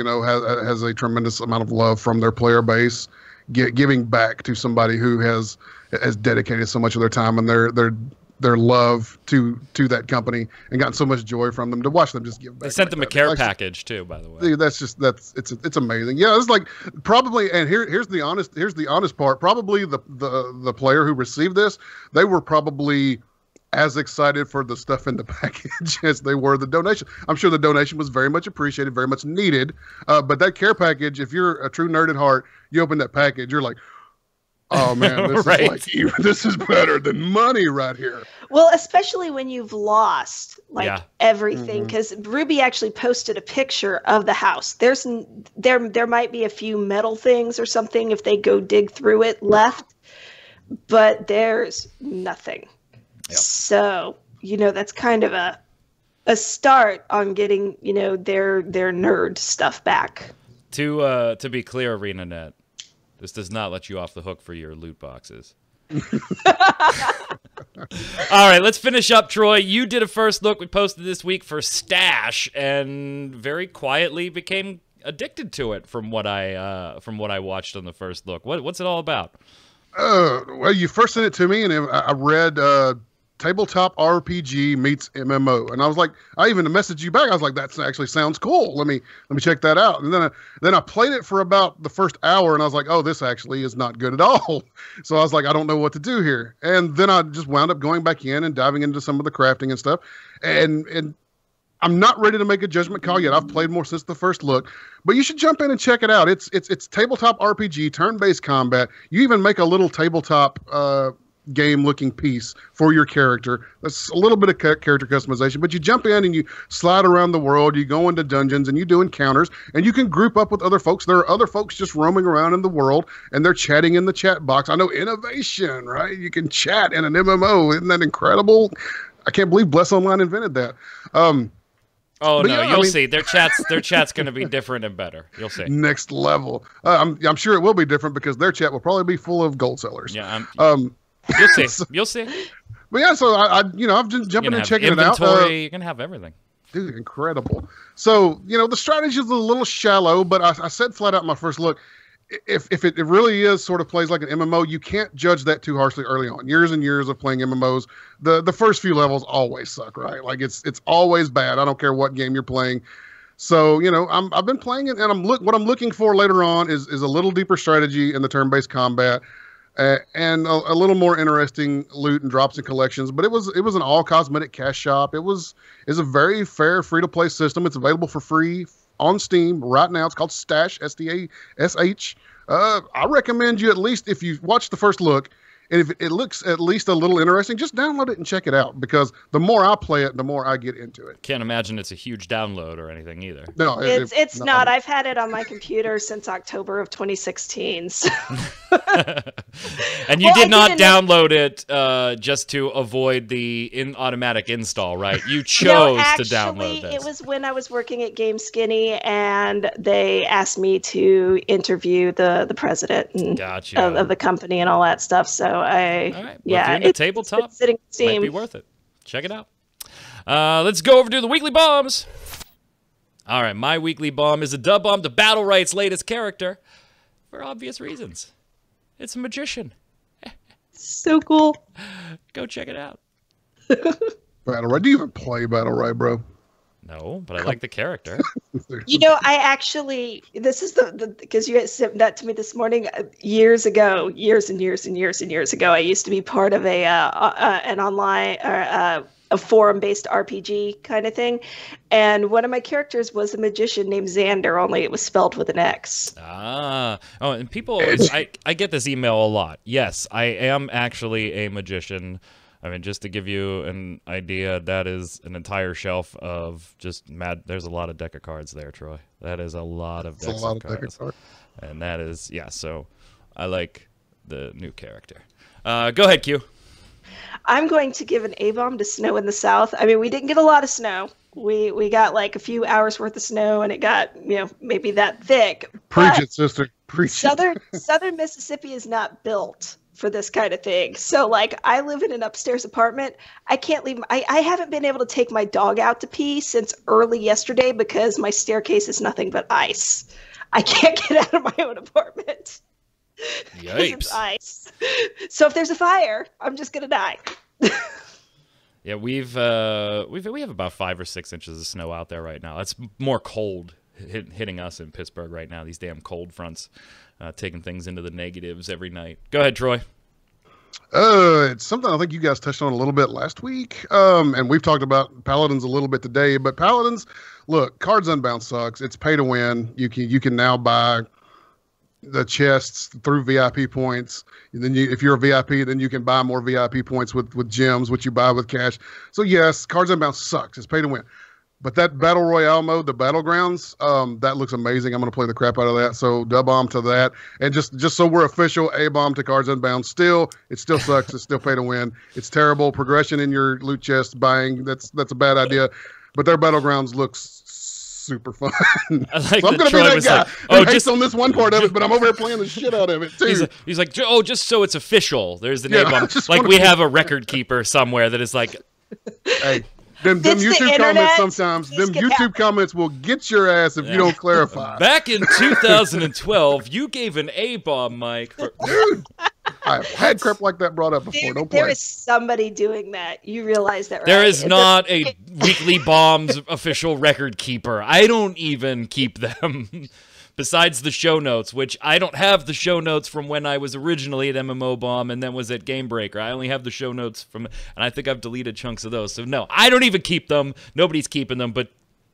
has a tremendous amount of love from their player base, giving back to somebody who has dedicated so much of their time and their love to that company and gotten so much joy from them. To watch them just give back. They sent them a care package too, by the way. It's amazing. Yeah, it's like probably, and here's the honest part. Probably the player who received this, they were probably as excited for the stuff in the package as they were the donation. I'm sure the donation was very much appreciated, very much needed. But that care package, if you're a true nerd at heart, you open that package, you're like, Oh man, this Right. is like this is better than money right here. Well, especially when you've lost Yeah. everything, because Ruby actually posted a picture of the house. There might be a few metal things or something if they go dig through it left, but there's nothing. Yep. So that's kind of a start on getting their nerd stuff back. To be clear, ArenaNet, this does not let you off the hook for your loot boxes. All right, let's finish up, Troy. You did a first look we posted this week for Stash, and very quietly became addicted to it. From what I watched on the first look, what's it all about? Well, you first sent it to me, and I read tabletop RPG meets MMO, and I was like, I even messaged you back. I was like, that actually sounds cool. Let me check that out. And then I played it for about the first hour, and I was like, oh, this actually is not good at all. So I was like, I don't know what to do here. And then I just wound up going back in and diving into some of the crafting and stuff. And I'm not ready to make a judgment call yet. I've played more since the first look, but you should jump in and check it out. It's tabletop RPG, turn-based combat. You even make a little tabletop game-looking piece for your character. That's a little bit of character customization, but you jump in and you slide around the world. You go into dungeons and you do encounters, and you can group up with other folks. There are other folks just roaming around in the world, and they're chatting in the chat box. I know, innovation, right? You can chat in an MMO. Isn't that incredible? I can't believe Bless Online invented that. Oh no, you'll see. Their chat's going to be different and better. You'll see. Next level. I'm sure it will be different because their chat will probably be full of gold sellers. Yeah. You'll see. You'll see. But yeah, so I've been jumping and checking it out. You're gonna have everything. Dude, incredible. So the strategy is a little shallow, but I said flat out in my first look, if it really is sort of plays like an MMO, you can't judge that too harshly early on. Years and years of playing MMOs, the first few levels always suck, right? Like it's always bad. I don't care what game you're playing. So I've been playing it, and what I'm looking for later on is a little deeper strategy in the turn-based combat. And a little more interesting loot and drops and collections, but it was an all cosmetic cash shop. It's a very fair free-to-play system. It's available for free on Steam right now. It's called Stash, STASH. I recommend you, at least if you watch the first look, and if it looks at least a little interesting, just download it and check it out, because the more I play it, the more I get into it. Can't imagine it's a huge download or anything either. No, it's not. I've had it on my computer since October of 2016. So. And you did not download it just to avoid the automatic install, right? You chose to download this. It was when I was working at Game Skinny, and they asked me to interview the president of the company and all that stuff. So all right. Well, if you're into tabletop, it's sitting Steam. Might be worth it. Check it out. Let's go over to the weekly bombs. All right, my weekly bomb is a dub bomb to Battle Right's latest character, for obvious reasons. It's a magician. So cool. Go check it out. Battle Right. Do you even play Battle Right, bro? No, but I like the character. I actually, this is because you had sent that to me this morning. Years and years ago, I used to be part of an online a forum-based RPG kind of thing, and one of my characters was a magician named Xander, only it was spelled with an X. And people always, I get this email a lot. Yes, I am actually a magician. I mean, just to give you an idea, that is an entire shelf of just mad. There's a lot of deck of cards there, Troy. That is a lot of decks of cards. And that is, yeah, so I like the new character. Go ahead, Q. I'm going to give an A-bomb to snow in the South. I mean, we didn't get a lot of snow. We got like a few hours worth of snow, and it got, maybe that thick. Preach it, sister. Preach it. Southern Mississippi is not built for this kind of thing. So like, I live in an upstairs apartment. I can't leave. I haven't been able to take my dog out to pee since early yesterday because my staircase is nothing but ice. I can't get out of my own apartment. Yikes. It's ice. So if there's a fire, I'm just gonna die. Yeah, we have about 5 or 6 inches of snow out there right now. It's more cold hitting us in Pittsburgh right now. These damn cold fronts taking things into the negatives every night. Go ahead, Troy. It's something I think you guys touched on a little bit last week, and we've talked about Paladins a little bit today. But Paladins, look, Cards Unbound sucks. It's pay to win. You can now buy the chests through VIP points. And then if you're a VIP, then you can buy more VIP points with gems, which you buy with cash. So yes, Cards Unbound sucks. It's pay to win. But that Battle Royale mode, the Battlegrounds, that looks amazing. I'm going to play the crap out of that. So dub-bomb to that. And just so we're official, A-bomb to Cards Unbound. It still sucks. It's still pay to win. It's terrible. Progression in your loot chest buying, that's a bad idea. But their Battlegrounds looks super fun. I like so I'm going to be Troy that guy like, who hates on this one part of it, but I'm over here playing the shit out of it, too. He's like, oh, just so it's official. There's an A-bomb. Like we have a record keeper somewhere that is like... Hey. Them YouTube comments sometimes, YouTube comments will get your ass if you don't clarify. Back in 2012, you gave an A-bomb, Mike. Dude, I've had crap like that brought up before. Don't play. There is somebody doing that. You realize that, right? There is not a Weekly Bombs official record keeper. I don't even keep them. Besides the show notes, which I don't have the show notes from when I was originally at MMO Bomb and then was at Game Breaker. I only have the show notes from, and I think I've deleted chunks of those. So no, I don't even keep them. Nobody's keeping them. But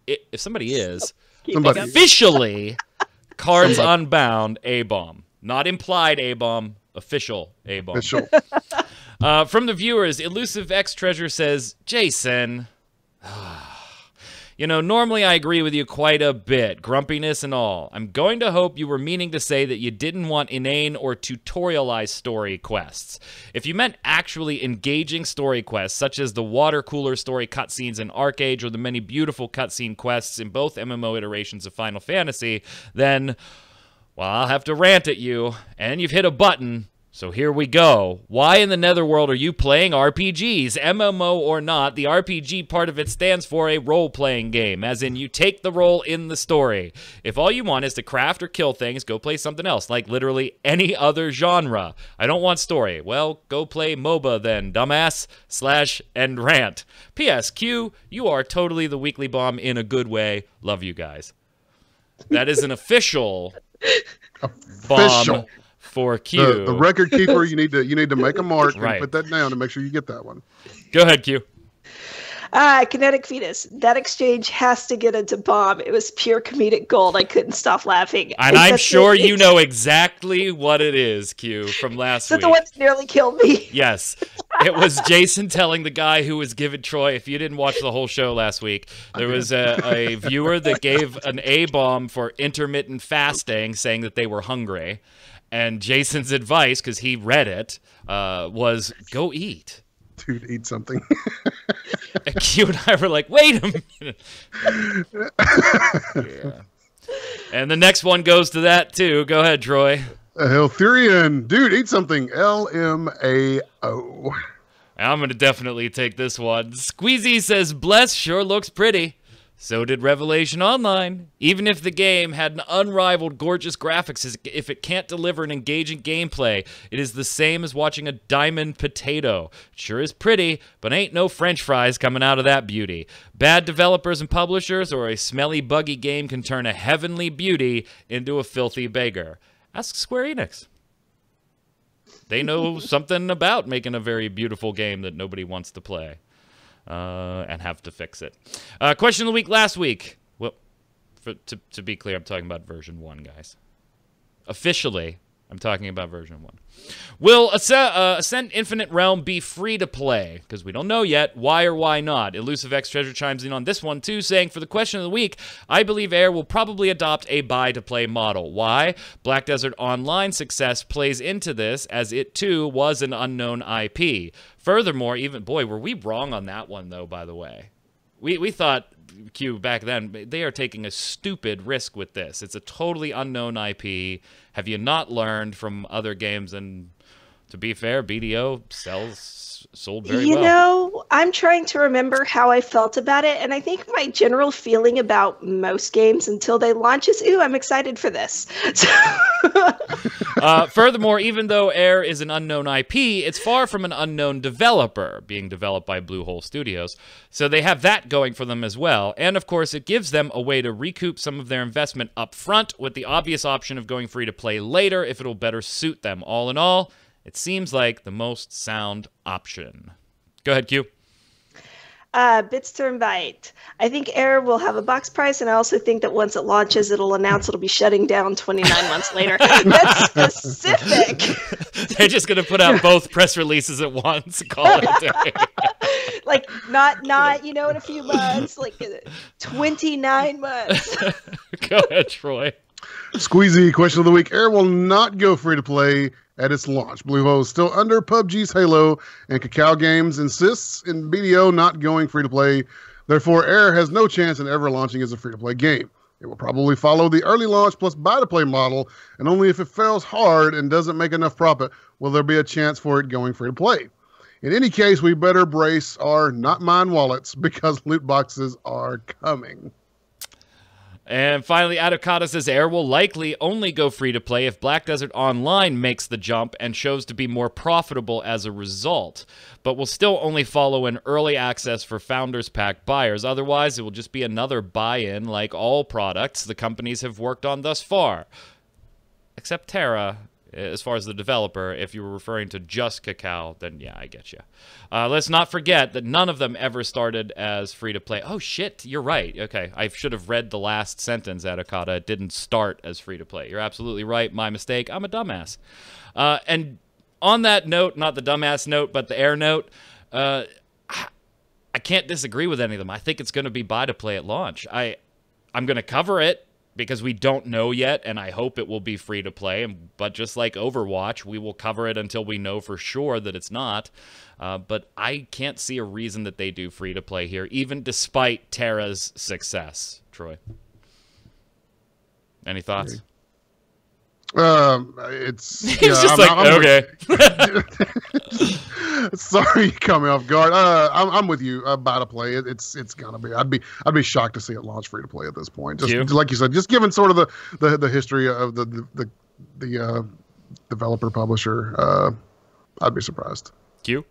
if somebody is, officially, Cards Unbound A-bomb. Not implied A-bomb, official A-bomb. Official. From the viewers, Elusive X Treasure says, Jason... You know, normally I agree with you quite a bit, grumpiness and all. I'm going to hope you were meaning to say that you didn't want inane or tutorialized story quests. If you meant actually engaging story quests, such as the water cooler story cutscenes in Arcade or the many beautiful cutscene quests in both MMO iterations of Final Fantasy, then, well, I'll have to rant at you, and you've hit a button. So here we go. Why in the Netherworld are you playing RPGs? MMO or not, the RPG part of it stands for a role-playing game, as in you take the role in the story. If all you want is to craft or kill things, go play something else, like literally any other genre. I don't want story. Well, go play MOBA then, dumbass, / and rant. P.S. Q, you are totally the Weekly Bomb in a good way. Love you guys. That is an official bomb. For Q. The record keeper, you need to make a mark and put that down to make sure you get that one. Go ahead, Q. Kinetic Fetus. That exchange has to get into bomb. It was pure comedic gold. I couldn't stop laughing. And I'm sure you know exactly what it is, Q, from last week. The one that nearly killed me? Yes. It was Jason telling the guy who was giving Troy, if you didn't watch the whole show last week, there was a viewer that gave an A-bomb for intermittent fasting, saying that they were hungry. And Jason's advice, because he read it, was go eat. Dude, eat something. And Q and I were like, wait a minute. Yeah. And the next one goes to that, too. Go ahead, Troy. Helthurian. Dude, eat something. LMAO. I'm going to definitely take this one. Squeezy says, Bless sure looks pretty. So did Revelation Online. Even if the game had an unrivaled gorgeous graphics, if it can't deliver an engaging gameplay, it is the same as watching a diamond potato. It sure is pretty, but ain't no french fries coming out of that beauty. Bad developers and publishers or a smelly, buggy game can turn a heavenly beauty into a filthy beggar. Ask Square Enix. They know something about making a very beautiful game that nobody wants to play. And have to fix it. Question of the week last week. Well, to be clear, I'm talking about version 1, guys. Officially, I'm talking about version 1. Will Ascent Infinite Realm be free to play? Because we don't know yet. Why or why not? Elusive X Treasure chimes in on this one, too, saying, for the question of the week, I believe Air will probably adopt a buy-to-play model. Why? Black Desert Online success plays into this, as it, too, was an unknown IP. Furthermore, even, boy, were we wrong on that one, though, by the way. We thought, Q, back then, they are taking a stupid risk with this. It's a totally unknown IP. Have you not learned from other games? And to be fair, BDO sold very well. You know, I'm trying to remember how I felt about it, and I think my general feeling about most games until they launch is, ooh, I'm excited for this. Furthermore, even though Air is an unknown IP, it's far from an unknown developer, being developed by Bluehole Studios. So they have that going for them as well. And of course, it gives them a way to recoup some of their investment up front with the obvious option of going free to play later if it'll better suit them. All in all, it seems like the most sound option. Go ahead, Q. Bits to invite. I think Air will have a box price, and I also think that once it launches, it'll announce it'll be shutting down 29 months later. That's specific. They're just going to put out both press releases at once. Call it a day. Like, not in a few months, like 29 months. Go ahead, Troy. Squeezy question of the week. Air will not go free to play at its launch. Bluehost still under PUBG's Halo, and Kakao Games insists in BDO not going free to play. Therefore, Air has no chance in ever launching as a free to play game. It will probably follow the early launch plus buy to play model, and only if it fails hard and doesn't make enough profit will there be a chance for it going free to play. In any case, we better brace our not mine wallets because loot boxes are coming. And finally, Adokata says Air will likely only go free-to-play if Black Desert Online makes the jump and shows to be more profitable as a result, but will still only follow an early access for Founders Pack buyers. Otherwise, it will just be another buy-in like all products the companies have worked on thus far. Except Terra, as far as the developer. If you were referring to just Kakao, then yeah, I get you. Let's not forget that none of them ever started as free-to-play. Oh, shit, you're right. Okay, I should have read the last sentence, Adokata. It didn't start as free-to-play. You're absolutely right. My mistake. I'm a dumbass. And on that note, not the dumbass note, but the Air note, I can't disagree with any of them. I think it's going to be buy-to-play at launch. I'm going to cover it, because we don't know yet, and I hope it will be free to play. But just like Overwatch, we will cover it until we know for sure that it's not. But I can't see a reason that they do free to play here, even despite Terra's success. Troy, any thoughts? It's he's just like okay. Sorry, you caught me off guard. I'm with you. Buy to play. It's gonna be. I'd be shocked to see it launch free to play at this point. Just like you said, just given sort of the history of the developer publisher, I'd be surprised. Q.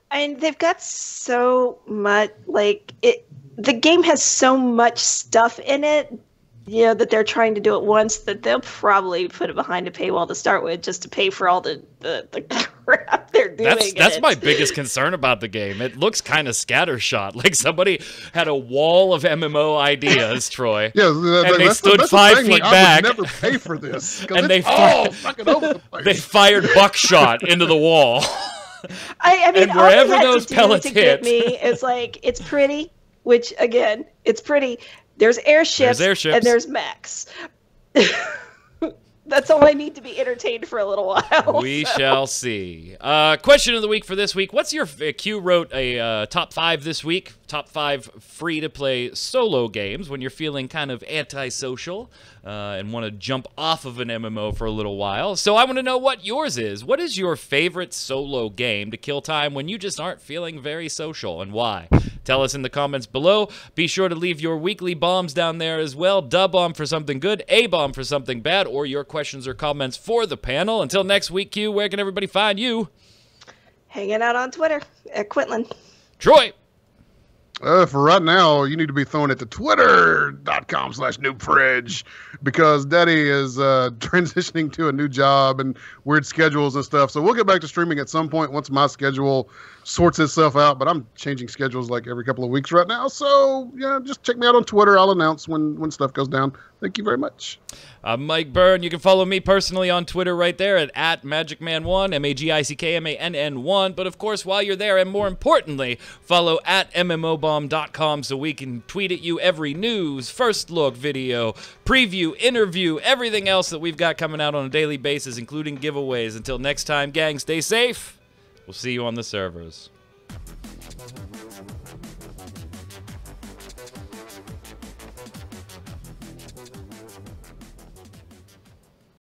And they've got so much the game has so much stuff in it. That they're trying to do at once, that they'll probably put it behind a paywall to start with just to pay for all the crap they're doing. That's my biggest concern about the game. It looks kind of scattershot. Like somebody had a wall of MMO ideas, Troy. Yeah, and they stood 5 feet back. I would never pay for this. And they fucking over the place. They fired buckshot into the wall. I mean, and wherever those pellets hit, it's like, it's pretty, which again, it's pretty. There's airships, and there's mechs. That's all I need to be entertained for a little while. We shall see. Question of the week for this week. What's your... Q wrote a top 5 this week. Top 5 free-to-play solo games when you're feeling kind of antisocial and want to jump off of an MMO for a little while. So I want to know what yours is. What is your favorite solo game to kill time when you just aren't feeling very social, and why? Tell us in the comments below. Be sure to leave your weekly bombs down there as well. D-bomb for something good, A-bomb for something bad, or your questions or comments for the panel. Until next week, Q, where can everybody find you? Hanging out on Twitter at Quinlan. Troy. For right now, you need to be throwing it to twitter.com/noobfridge because Daddy is transitioning to a new job and weird schedules and stuff. So we'll get back to streaming at some point once my schedule sorts itself out. But I'm changing schedules like every couple of weeks right now. So, yeah, just check me out on Twitter. I'll announce when stuff goes down. Thank you very much. I'm Mike Byrne. You can follow me personally on Twitter right there at magicman1, MAGICKMANN1. But, of course, while you're there, and more importantly, follow at mmobomb.com so we can tweet at you every news, first look video, preview, interview, everything else that we've got coming out on a daily basis, including giveaways. Until next time, gang, stay safe. We'll see you on the servers.